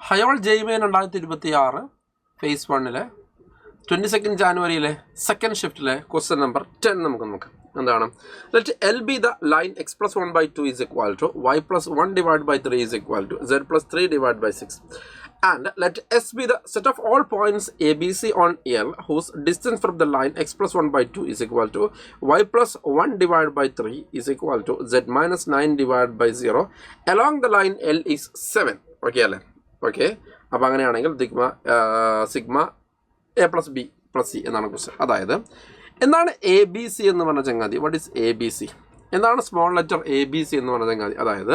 ഹയോൾ JEE Main 2026 phase 1 22 ജാനുവരിയിലെ second ഷിഫ്റ്റിലെ question number 10 നമുക്ക് നോക്കാം. എന്താണ്? Let L be the line x plus 1/2 is equal to Y plus 1/3 is equal to z plus 3/6 and let S be the set of all points ABC on L whose distance from the line x plus 1/2 is equal to y plus 1/3 is equal to z minus 9/0 along the line L is 7. Okay അല്ലേ? Okay, അപ്പോൾ അങ്ങനെയാണെങ്കിൽ sigma A plus B plus C എന്നാണ് question. അതായത് എന്താണ് A B C എന്ന് പറഞ്ഞ ചങ്ങാതി? What is A B C? എന്താണ് small letter A B C എന്ന് പറഞ്ഞ ചങ്ങാതി? അതായത്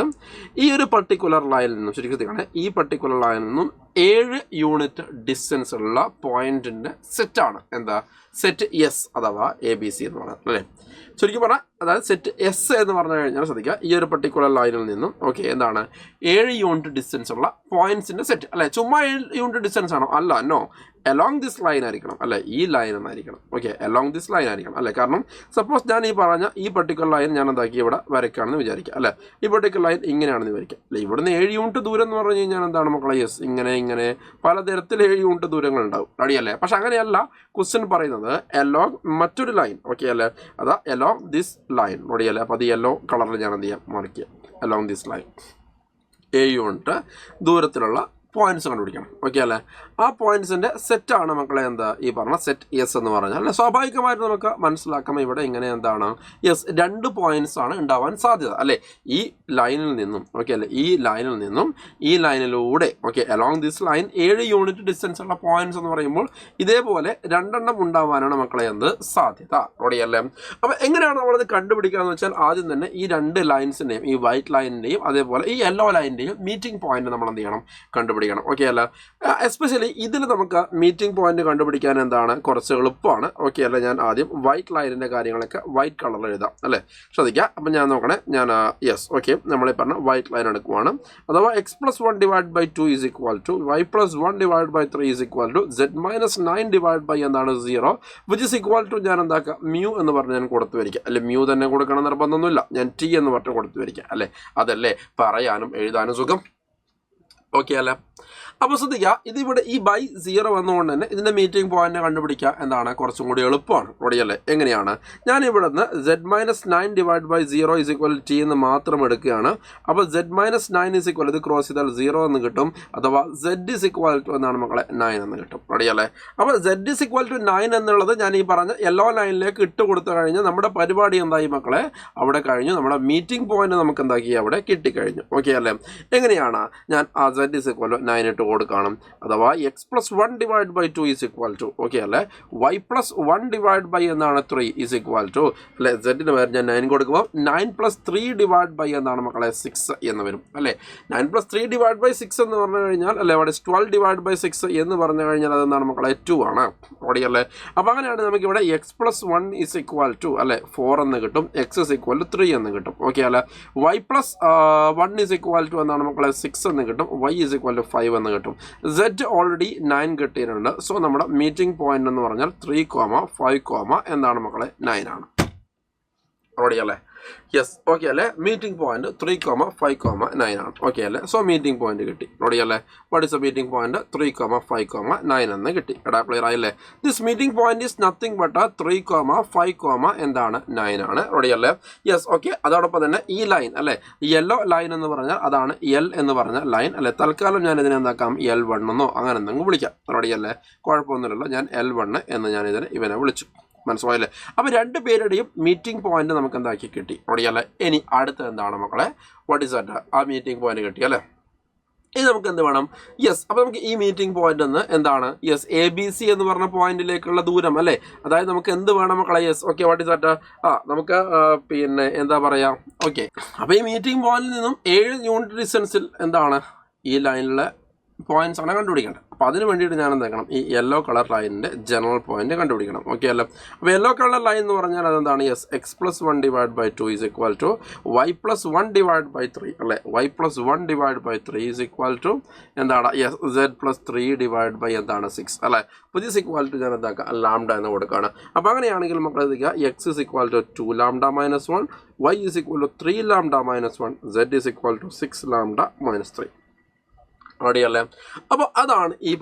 ഈ ഒരു പർട്ടിക്കുലർ ലൈനിൽ നിന്നും ശരിക്കും ഈ പർട്ടിക്കുലർ ലൈനിൽ നിന്നും 7 യൂണിറ്റ് ഡിസ്റ്റൻസ് ഉള്ള പോയിന്റിൻ്റെ സെറ്റാണ് എന്താ സെറ്റ് എസ് അഥവാ എ ബി സി എന്ന് പറയുന്നത് അല്ലേ? ശരിക്കും പറഞ്ഞാൽ അതായത് സെറ്റ് എസ് എന്ന് പറഞ്ഞു കഴിഞ്ഞാൽ ശ്രദ്ധിക്കുക, ഈ ഒരു പർട്ടിക്കുലർ ലൈനിൽ നിന്നും ഓക്കെ എന്താണ് 7 യൂണിറ്റ് ഡിസ്റ്റൻസ് ഉള്ള പോയിന്റ്സിൻ്റെ സെറ്റ് അല്ലേ? ചുമ്മാ 7 യൂണിറ്റ് ഡിസ്റ്റൻസ് ആണോ? അല്ല, നോ, അലോങ് ദിസ് ലൈൻ ആയിരിക്കണം അല്ലേ? ഈ ലൈൻ എന്നായിരിക്കണം. ഓക്കെ, അലോങ് ദിസ് ലൈൻ ആയിരിക്കണം അല്ലേ? കാരണം സപ്പോസ് ഞാൻ ഈ പറഞ്ഞ ഈ പർട്ടിക്കുലർ ലൈൻ ഞാൻ എന്താക്കി ഇവിടെ വരയ്ക്കുകയാണെന്ന് വിചാരിക്കുക അല്ലേ? ഈ പർട്ടിക്കുലർ ലൈൻ ഇങ്ങനെയാണെന്ന് വിചാരിക്കുക അല്ലേ? ഇവിടുന്ന് 7 യൂണിറ്റ് ദൂരം എന്ന് പറഞ്ഞു കഴിഞ്ഞാൽ എന്താണ് മക്കളെ? യെസ്, ഇങ്ങനെ പലതരത്തിൽ 7 യൂണിറ്റ് ദൂരങ്ങൾ ഉണ്ടാവും, റെഡിയല്ലേ? പക്ഷെ അങ്ങനെയല്ല ക്വസ്റ്റ്യൻ പറയുന്നത് അലോങ് മറ്റൊരു ലൈൻ. ഓക്കെ അല്ലേ? അതാ അലോങ് ദിസ് ലൈൻ, റെഡിയല്ലേ? അപ്പോൾ അത് യെല്ലോ കളറിൽ ഞാൻ എന്ത് ചെയ്യാം? Mark along this line 7 unit ദൂരത്തിലുള്ള പോയിന്റ്സ് കണ്ടുപിടിക്കണം. ഓക്കെ അല്ലേ? ആ പോയിന്റ്സിൻ്റെ സെറ്റാണ് മക്കളെ എന്താ ഈ പറഞ്ഞ സെറ്റ് എസ് എന്ന് പറഞ്ഞാൽ അല്ലെ? സ്വാഭാവികമായിട്ട് നമുക്ക് മനസ്സിലാക്കാം ഇവിടെ ഇങ്ങനെ എന്താണ് യെസ് 2 പോയിന്റ്സ് ആണ് ഉണ്ടാവാൻ സാധ്യത അല്ലേ? ഈ ലൈനിൽ നിന്നും ഓക്കെ അല്ലേ? ഈ ലൈനിൽ നിന്നും ഈ ലൈനിലൂടെ okay along this line 7 unit distance ഉള്ള പോയിന്റ്സ് എന്ന് പറയുമ്പോൾ ഇതേപോലെ 2 എണ്ണം ഉണ്ടാവാനാണ് മക്കളെ എന്ത് സാധ്യത, റെഡിയല്ലേ? അപ്പോൾ എങ്ങനെയാണ് നമ്മളത് കണ്ടുപിടിക്കുക എന്ന് വെച്ചാൽ ആദ്യം തന്നെ ഈ 2 ലൈൻസിൻ്റെയും ഈ വൈറ്റ് ലൈനിൻ്റെയും അതേപോലെ ഈ യെല്ലോ ലൈനിൻ്റെയും മീറ്റിംഗ് പോയിന്റ് നമ്മൾ എന്ത് ചെയ്യണം? കണ്ടുപിടിക്കണം. ഓക്കെ അല്ല? എസ്പെഷ്യലി ഇതിൽ നമുക്ക് മീറ്റിംഗ് പോയിന്റ് കണ്ടുപിടിക്കാൻ എന്താണ് കുറച്ച് എളുപ്പമാണ്. ഓക്കെ അല്ല? ഞാൻ ആദ്യം വൈറ്റ് ലൈനിൻ്റെ കാര്യങ്ങളൊക്കെ വൈറ്റ് കളറിൽ എഴുതാം അല്ലേ? ശ്രദ്ധിക്കുക. അപ്പം ഞാൻ നോക്കണേ, ഞാൻ യെസ് ഓക്കെ നമ്മളീ പറഞ്ഞ വൈറ്റ് ലൈൻ എടുക്കുവാണ്. അഥവാ X plus 1/2 is equal to Y plus 1/3 is equal to Z minus 9 എന്താണ് 0 വിച്ച് ഈസ് ഈക്വൽ ടു ഞാൻ എന്താക്കുക മ്യൂ എന്ന് പറഞ്ഞ് ഞാൻ കൊടുത്തു വരിക അല്ലെ? മ്യൂ തന്നെ കൊടുക്കണം നിർബന്ധമൊന്നുമില്ല, ഞാൻ ടി എന്ന് പറഞ്ഞ് കൊടുത്തു വരിക അല്ലേ? അതല്ലേ പറയാനും എഴുതാനും സുഖം. ഓക്കെ അല്ലേ? അപ്പോൾ ശ്രദ്ധിക്കുക, ഇതിവിടെ ഈ ബൈ 0 വന്നുകൊണ്ട് തന്നെ ഇതിൻ്റെ മീറ്റിംഗ് പോയിന്റ് കണ്ടുപിടിക്കുക എന്താണ് കുറച്ചും കൂടി എളുപ്പമാണ്, റെഡിയല്ലേ? എങ്ങനെയാണ്? ഞാൻ ഇവിടെ നിന്ന് z minus 9/0 is equal t എന്ന് മാത്രം എടുക്കുകയാണ്. അപ്പോൾ സെഡ് മൈനസ് 9 ഈസ് ഈക്വൽ ഇത് ക്രോസ് ചെയ്താൽ 0 എന്ന് കിട്ടും. അഥവാ സെഡ് ഈസ് ഈക്വൽ ടു എന്നാണ് മക്കളെ 9 എന്ന് കിട്ടും, റെഡിയല്ലേ? അപ്പോൾ സെഡ് ഈസ് ഈക്വൽ ടു 9 എന്നുള്ളത് ഞാൻ ഈ പറഞ്ഞ യെല്ലോ ലൈനിലേക്ക് ഇട്ട് കൊടുത്തു കഴിഞ്ഞാൽ നമ്മുടെ പരിപാടി എന്തായി മക്കളെ? അവിടെ കഴിഞ്ഞു. നമ്മുടെ മീറ്റിംഗ് പോയിന്റ് നമുക്ക് എന്താക്കി അവിടെ കിട്ടിക്കഴിഞ്ഞു. ഓക്കെ അല്ലേ? എങ്ങനെയാണ്? ഞാൻ ആ സെഡ് ഈസ് ഈക്വൽ ടു 9 ഇട്ട് കൊടുക്കണം. അഥവാ X plus 1/2 is equal to okay അല്ലേ വൈ പ്ലസ് 1/3 എന്താണ് 3 ഈസ് ഈക്വൽ ടു അല്ലെ? സെഡിന് പേര് ഞാൻ 9 കൊടുക്കുമ്പോൾ 9 + 3/, എന്താണ് മക്കളെ 6 എന്ന് വരും അല്ലേ? 9 + 3/6 എന്ന് പറഞ്ഞു കഴിഞ്ഞാൽ അല്ലെ അവിടെ 12/6 എന്ന് പറഞ്ഞു കഴിഞ്ഞാൽ അതെന്താണ് മക്കളെ 2 ആണ്, ഓടി അല്ലേ? അപ്പോൾ അങ്ങനെയാണ് നമുക്ക് ഇവിടെ x plus 1 is equal to അല്ലെ 4 എന്ന് കിട്ടും, എക്സ് ഈസ് ഈക്വൽ ടു 3 എന്ന് കിട്ടും. ഓക്കെ അല്ലേ? Y plus 1 is equal to എന്താണ് മക്കളെ 6 എന്ന് കിട്ടും, വൈ ഈസ് ഈക്വൽ ടു 5 എന്ന് കിട്ടും. സെഡ് ഓൾറെഡി 9 കിട്ടിയിട്ടുണ്ട്. സോ നമ്മുടെ മീറ്റിംഗ് പോയിന്റ് എന്ന് പറഞ്ഞാൽ 3, 5, എന്താണ് മക്കളെ 9 ആണ്, റെഡി അല്ലേ? യെസ് ഓക്കെ അല്ലേ? മീറ്റിംഗ് പോയിന്റ് 3, 5, 9 ആണ്. ഓക്കെ അല്ലേ? സോ മീറ്റിംഗ് പോയിന്റ് കിട്ടി, റെഡി അല്ലേ? What is A meeting point? 3, 5, 9 എന്ന് കിട്ടി. എടാ ക്ലിയർ ആയില്ലേ? This meeting point is nothing but 3, 5, എന്താണ് 9 ആണ്, റെഡി അല്ലേ? Yes okay. അതോടൊപ്പം തന്നെ ഈ ലൈൻ അല്ലേ യെല്ലോ ലൈൻ എന്ന് പറഞ്ഞാൽ അതാണ് എൽ എന്ന് പറഞ്ഞ ലൈൻ അല്ലേ? തൽക്കാലം ഞാൻ ഇതിനെ എന്താക്കാം L1 എന്നോ അങ്ങനെ എന്തെങ്കിലും വിളിക്കാം, റെഡി അല്ലേ? കുഴപ്പമൊന്നുമില്ലല്ലോ. ഞാൻ L1 എന്ന് ഞാൻ ഇവനെ വിളിച്ചു, മനസ്സിലായില്ലേ? അപ്പോൾ 2 പേരുടെയും മീറ്റിംഗ് പോയിന്റ് നമുക്ക് എന്താക്കി കിട്ടി, റെഡിയല്ലേ? ഇനി അടുത്ത എന്താണ് മക്കളെ? What is that? ആ മീറ്റിംഗ് പോയിന്റ് കിട്ടി അല്ലേ? ഇനി നമുക്ക് എന്ത് വേണം? യെസ് അപ്പോൾ നമുക്ക് ഈ മീറ്റിംഗ് പോയിന്റ് എന്ന് എന്താണ് യെസ് എ ബി സി എന്ന് പറഞ്ഞ പോയിന്റിലേക്കുള്ള ദൂരം അല്ലേ? അതായത് നമുക്ക് എന്ത് വേണം മക്കളെ? Yes okay what is that? നമുക്ക് പിന്നെ എന്താ പറയുക? ഓക്കെ അപ്പോൾ ഈ മീറ്റിംഗ് പോയിന്റിൽ നിന്നും 7 യൂണിറ്റ് ഡിസ്റ്റൻസിൽ എന്താണ് ഈ ലൈനിലെ പോയിന്റ്സ് ആണ് കണ്ടുപിടിക്കേണ്ടത്. അപ്പോൾ അതിന് വേണ്ടിയിട്ട് ഞാൻ എന്താക്കണം? ഈ യെല്ലോ കളർ ലൈനിൻ്റെ ജനറൽ പോയിന്റ് കണ്ടുപിടിക്കണം. ഓക്കെ അല്ലേ? അപ്പോൾ യെല്ലോ കളർ ലൈൻ എന്ന് പറഞ്ഞാൽ അതെന്താണ്? Yes x plus 1/2 is equal to Y plus 1/3 അല്ലേ? Y plus 1/3 is equal to എന്താണ്? യെസ് സെഡ് പ്ലസ് 3/, എന്താണ് 6 അല്ലേ? അപ്പോൾ ദിസ് ഈക്വൽ ടു ഞാൻ എന്താക്കാം ലാംഡ എന്ന് കൊടുക്കുകയാണ്. അപ്പോൾ അങ്ങനെയാണെങ്കിൽ നമുക്ക് എഴുതിക്കുക X is equal to 2 lambda minus 1, Y is equal to 3 lambda minus 1, Z is equal to 6 lambda minus 3. റെഡിയല്ലേ? അപ്പോൾ അതാണ് ഈ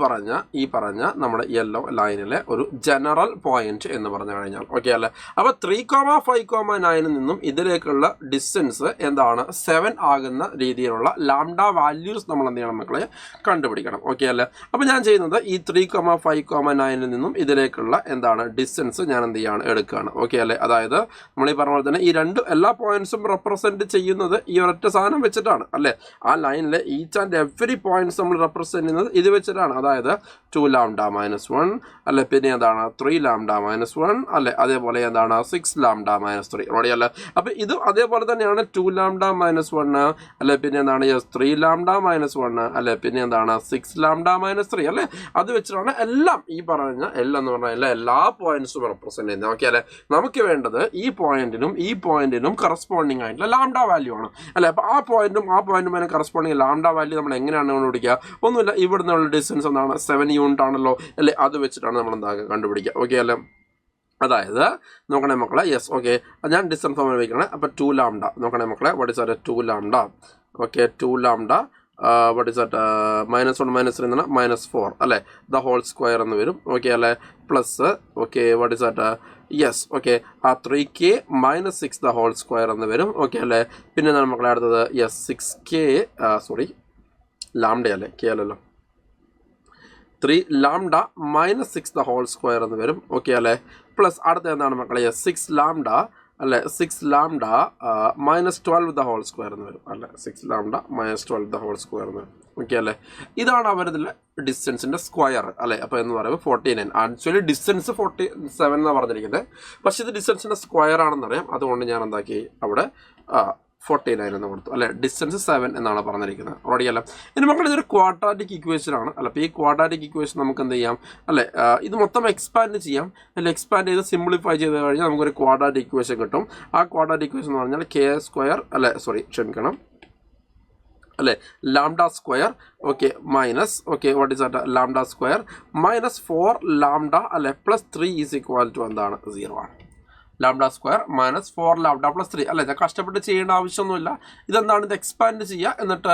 പറഞ്ഞ നമ്മുടെ യെല്ലോ ലൈനിലെ ഒരു ജനറൽ പോയിന്റ് എന്ന് പറഞ്ഞു കഴിഞ്ഞാൽ. ഓക്കെ അല്ലേ? അപ്പോൾ 3,5,9 നിന്നും ഇതിലേക്കുള്ള ഡിസ്റ്റൻസ് എന്താണ് 7 ആകുന്ന രീതിയിലുള്ള ലാംഡ വാല്യൂസ് നമ്മൾ എന്ത് ചെയ്യണം മക്കളെ കണ്ടുപിടിക്കണം. ഓക്കെ അല്ലേ? അപ്പോൾ ഞാൻ ചെയ്യുന്നത് ഈ 3,5,9 നിന്നും ഇതിലേക്കുള്ള എന്താണ് ഡിസ്റ്റൻസ് ഞാൻ എന്ത് ചെയ്യാണ് എടുക്കുകയാണ്. ഓക്കെ അല്ലേ? അതായത് നമ്മൾ ഈ പറഞ്ഞ പോലെ തന്നെ ഈ എല്ലാ പോയിന്റ്സും റെപ്രസെന്റ് ചെയ്യുന്നത് ഈ ഒരൊറ്റ സാധനം വെച്ചിട്ടാണ് അല്ലേ? ആ ലൈനിലെ ഈച്ച് ആൻഡ് എവറി പോയിന്റ് നമ്മൾ റെപ്രസെന്റ് ചെയ്യുന്നത് ഇത് വെച്ചിട്ടാണ്. അതായത് 2 ലാംഡ മൈനസ് 1 അല്ലെ, പിന്നെ എന്താണ് 3 ലാംഡ മൈനസ് 1 അല്ലെ, അതേപോലെ എന്താണ് 6 ലാംഡ മൈനസ് 3. റെഡി അല്ലേ? അപ്പൊ ഇത് അതേപോലെ തന്നെയാണ് 2 ലാംഡ മൈനസ് 1 അല്ലെ, പിന്നെ എന്താണ് 3 ലാംഡ മൈനസ് 1 അല്ലെ, പിന്നെ എന്താണ് 6 ലാംഡ മൈനസ് 3 അല്ലെ. അത് വെച്ചിട്ടാണ് എല്ലാം ഈ പറഞ്ഞ എല്ലാം എന്ന് പറഞ്ഞാൽ എല്ലാ പോയിന്റ്സും റെപ്രസെന്റ് ചെയ്യുന്നത്. ഓക്കെ അല്ലെ? നമുക്ക് വേണ്ടത് ഈ പോയിന്റിനും കറസ്പോണ്ടിങ് ആയിട്ടുള്ള ലാംഡ വാല്യൂ ആണ് അല്ലെ. അപ്പൊ ആ പോയിന്റും കറസ്പോണ്ടിങ് ലാംഡ വാല്യൂ നമ്മൾ എങ്ങനെയാണ് കണ്ടുപിടിക്കുക? ഒന്നുമില്ല, ഇവിടെ നിന്നുള്ള ഡിസ്റ്റൻസ് എന്താണ് 7 യൂണിറ്റ് ആണല്ലോ അല്ലെ, അത് വെച്ചിട്ടാണ് നമ്മൾ എന്താക്കുക കണ്ടുപിടിക്കുക. ഓക്കെ അല്ലേ? അതായത് നോക്കണേ മക്കളെ, യെസ് ഓക്കെ, ഞാൻ ഡിസ്റ്റൻസ് ഫോമിൽ വയ്ക്കണേ. അപ്പോൾ 2 ലാംഡ നോക്കണേ മക്കളെ, what is that 2 lambda. Okay, 2 lambda what is that -1 -3 എന്നാണ് -4 അല്ലേ, ദ ഹോൾ സ്ക്വയർ എന്ന് വരും. ഓക്കെ അല്ലേ? Plus okay what is that yes okay ആ 3k -6 ദ ഹോൾ സ്ക്വയർ എന്ന് വരും. ഓക്കെ അല്ലേ? പിന്നെ എന്താണ് മക്കളെ അടുത്തത്? യെസ് 6k സോറി ലാംഡ അല്ലേ, കെ അല്ലല്ലോ, 3 ലാംഡ -6 ദ ഹോൾ സ്ക്വയർ എന്ന് വരും. ഓക്കെ അല്ലേ? പ്ലസ് അടുത്ത എന്താണ് മക്കളെ? 6 ലാംഡ അല്ലെ, 6 ലാംഡ -12 ദ ഹോൾ സ്ക്വയർ എന്ന് വരും അല്ലെ, 6 ലാംഡ -12 ദ ഹോൾ സ്ക്വയർ എന്ന് വരും. ഓക്കെ അല്ലേ? ഇതാണ് അവരിതിലെ ഡിസ്റ്റൻസിൻ്റെ സ്ക്വയർ അല്ലേ. അപ്പോൾ എന്ന് പറയുമ്പോൾ 49. ആക്ച്വലി ഡിസ്റ്റൻസ് 47 എന്നാണ് പറഞ്ഞിരിക്കുന്നത്, പക്ഷേ ഇത് ഡിസ്റ്റൻസിൻ്റെ സ്ക്വയർ ആണെന്നറിയാം. അതുകൊണ്ട് ഞാൻ എന്താക്കി അവിടെ 49 എന്ന് കൊടുത്തു അല്ലെ. ഡിസ്റ്റൻസ് 7 എന്നാണ് പറഞ്ഞിരിക്കുന്നത്. റെഡിയല്ല? ഇനി മക്കൾ ഇതൊരു ക്വാഡ്രാറ്റിക് ഇക്വേഷൻ ആണ് അല്ല. അപ്പോൾ ഈ ക്വാഡ്രാറ്റിക് ഇക്വേഷൻ നമുക്ക് എന്ത് ചെയ്യാം അല്ലെ, ഇത് മൊത്തം എക്സ്പാൻഡ് ചെയ്യാം അല്ലെ. എക്സ്പാൻഡ് ചെയ്ത് സിംപ്ലിഫൈ ചെയ്ത് കഴിഞ്ഞാൽ നമുക്കൊരു ക്വാഡ്രാറ്റിക് ഇക്വേഷൻ കിട്ടും. ആ ക്വാഡ്രാറ്റിക് ഇക്വേഷൻ എന്ന് പറഞ്ഞാൽ k² അല്ലെ, സോറി ക്ഷമിക്കണം അല്ലെ, lambda square okay minus okay what is that lambda square -4 lambda അല്ലെ പ്ലസ് 3 ഈസ് ഈക്വൽ ടു എന്താണ് 0 ആണ്. ലാംഡ സ്ക്വയർ -4 ലാംഡ പ്ലസ് 3 അല്ലേ. ഞാൻ കഷ്ടപ്പെട്ട് ചെയ്യേണ്ട ആവശ്യമൊന്നുമില്ല. ഇതെന്താണ്, ഇത് എക്സ്പാൻഡ് ചെയ്യുക, എന്നിട്ട്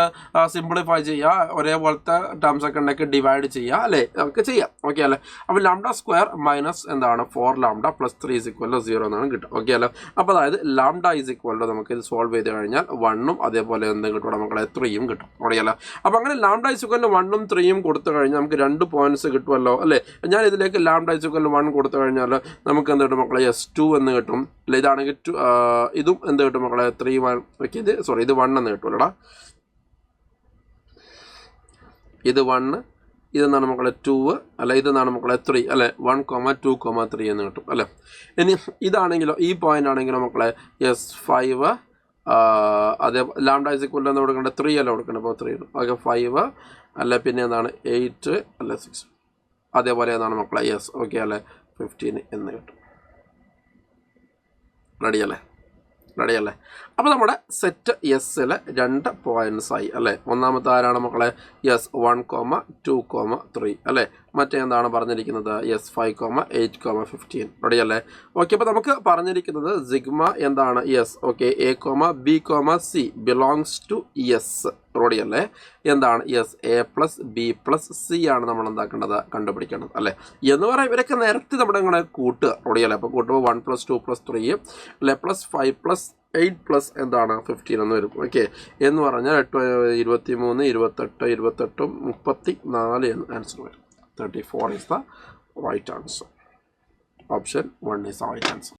സിംപ്ലിഫൈ ചെയ്യുക, ഒരേപോലത്തെ ടേംസ് ഒക്കെ ഉണ്ടെങ്കിൽ ഡിവൈഡ് ചെയ്യുക അല്ലേ, നമുക്ക് ചെയ്യാം. ഓക്കെ അല്ലേ? അപ്പോൾ ലാംഡ സ്ക്വയർ മൈനസ് എന്താണ് 4 lambda plus 3 is equal to 0 എന്നാണ് കിട്ടും. ഓക്കെ അല്ലേ? അപ്പോൾ അതായത് ലാംഡ ഈസ് ഈക്വൽ ടു നമുക്ക് ഇത് സോൾവ് ചെയ്ത് കഴിഞ്ഞാൽ 1ഉം അതേപോലെ എന്തും കിട്ടും നമ്മളെ 3ഉം കിട്ടും. ഓക്കെ അല്ലേ? അപ്പോൾ അങ്ങനെ ലാംഡ ഈസ് ഈക്വൽ ടു 1ഉം 3ഉം കൊടുത്തു കഴിഞ്ഞാൽ നമുക്ക് 2 പോയിന്റ്സ് കിട്ടുമല്ലോ അല്ലേ. ഞാൻ ഇതിലേക്ക് ലാംഡ ഈസ് ഈക്വൽ ടു 1 കൊടുത്തു കഴിഞ്ഞാൽ നമുക്ക് എന്ത് കിട്ടും മക്കളെ? S2 എന്ന് കിട്ടും അല്ലെ. ഇതാണെങ്കിൽ ഇതും എന്ത് കിട്ടും മക്കളെ? 3 1 ഓക്കെ, ഇത് സോറി ഇത് 1 എന്ന് കിട്ടുമല്ലോടാ. ഇത് 1, ഇതെന്നാണ് മക്കളെ 2 അല്ല, ഇതെന്നാണ് മക്കളെ 3 അല്ലെ. 1, 2, 3 എന്ന് കിട്ടും അല്ലെ. ഇനി ഇതാണെങ്കിലോ, ഈ പോയിന്റ് ആണെങ്കിലോ മക്കളെ S5 അതേ ലാംഡ ഈസ് ഈക്വൽ എന്ന് കൊടുക്കേണ്ടത് 3 അല്ല കൊടുക്കേണ്ടത്. അപ്പോൾ 3 ഇടും. ഓക്കെ 5 അല്ല, പിന്നെ എന്താണ് 8 അല്ല 6 അതേപോലെ എന്താണ് മക്കളെ യെസ് ഓക്കെ അല്ലെ 15 എന്ന് കിട്ടും. റെഡിയല്ലേ? അപ്പോൾ നമ്മുടെ സെറ്റ് എസ്സിലെ 2 പോയിന്റ്സ് ആയി അല്ലേ. ഒന്നാമത്തെ ആരാണ് മക്കളെ? യെസ് 1, 2, 3 അല്ലേ. മറ്റേ എന്താണ് പറഞ്ഞിരിക്കുന്നത്? യെസ് 5, 8, 15. റെഡിയല്ലേ? ഓക്കെ, അപ്പോൾ നമുക്ക് പറഞ്ഞിരിക്കുന്നത് സിഗ്മ എന്താണ്? Yes okay A, B, C belongs to S. റെഡിയല്ലേ? എന്താണ്? യെസ് A + B + C ആണ് നമ്മൾ എന്താക്കേണ്ടത് കണ്ടുപിടിക്കേണ്ടത് അല്ലേ. എന്ന് പറയാം ഇവരൊക്കെ നേരത്തെ നമ്മുടെ ഇങ്ങനെ കൂട്ടുക. റെഡിയല്ലേ? അപ്പോൾ കൂട്ടുമ്പോൾ 1 + 2 + 3 അല്ലെ +5 + 8 + എന്താണ് 15 എന്ന് വരും. ഓക്കെ, എന്ന് പറഞ്ഞാൽ 8, 23, 28, 28, 34 എന്ന് ആൻസർ വരും. 34 is the right answer. Option 1 is the right answer.